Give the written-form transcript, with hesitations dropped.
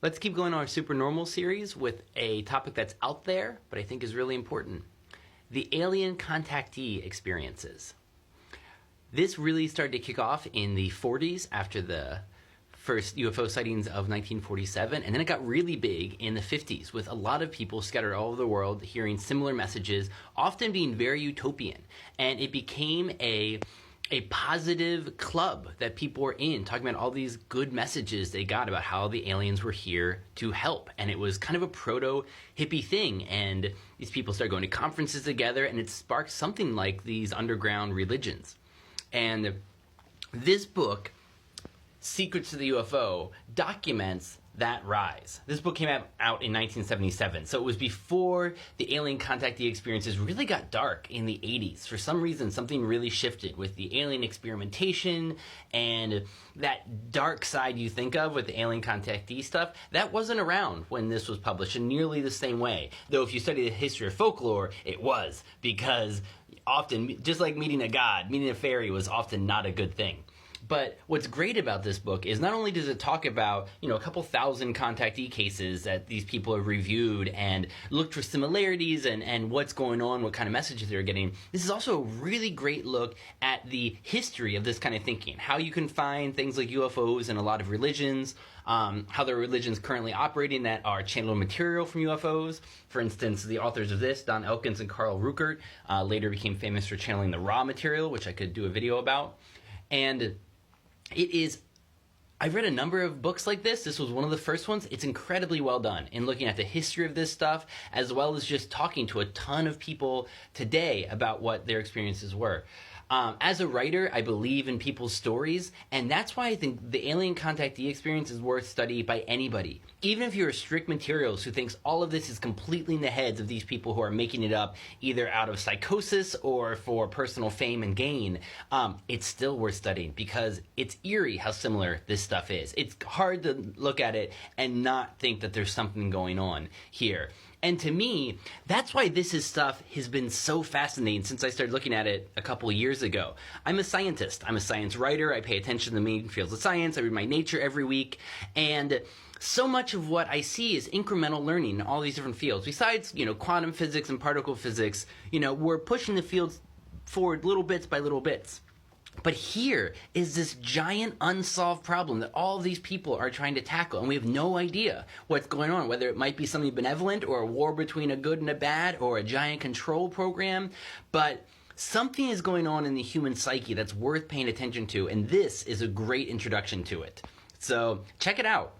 Let's keep going on our Supernormal series with a topic that's out there, but I think is really important. The alien contactee experiences. This really started to kick off in the 40s after the first UFO sightings of 1947, and then it got really big in the 50s with a lot of people scattered all over the world hearing similar messages, often being very utopian. And it became a positive club that people were in, talking about all these good messages they got about how the aliens were here to help. And it was kind of a proto-hippie thing, and these people started going to conferences together, and it sparked something like these underground religions. And this book, Secrets to the UFO, documents that rise. This book came out in 1977, so it was before the alien contactee experiences really got dark in the 80s. For some reason, something really shifted with the alien experimentation and that dark side you think of with the alien contactee stuff. That wasn't around when this was published in nearly the same way. Though if you study the history of folklore, it was, because often, just like meeting a god, meeting a fairy was often not a good thing. But what's great about this book is not only does it talk about, a couple thousand contactee cases that these people have reviewed and looked for similarities and what's going on, what kind of messages they're getting. This is also a really great look at the history of this kind of thinking, how you can find things like UFOs in a lot of religions, how there are religions currently operating that are channeled material from UFOs. For instance, the authors of this, Don Elkins and Rueckert, later became famous for channeling the raw material, which I could do a video about. And I've read a number of books like this. This was one of the first ones. It's incredibly well done in looking at the history of this stuff, as well as just talking to a ton of people today about what their experiences were. As a writer, I believe in people's stories, and that's why I think the alien contactee experience is worth study by anybody. Even if you're a strict materialist who thinks all of this is completely in the heads of these people who are making it up either out of psychosis or for personal fame and gain, it's still worth studying because it's eerie how similar this stuff is. It's hard to look at it and not think that there's something going on here. And to me, that's why this stuff has been so fascinating since I started looking at it a couple years ago. I'm a scientist. I'm a science writer. I pay attention to the main fields of science. I read my Nature every week. And so much of what I see is incremental learning in all these different fields. Besides, quantum physics and particle physics, we're pushing the fields forward little bits by little bits. But here is this giant unsolved problem that all these people are trying to tackle, and we have no idea what's going on, whether it might be something benevolent or a war between a good and a bad or a giant control program. But something is going on in the human psyche that's worth paying attention to, and this is a great introduction to it. So check it out.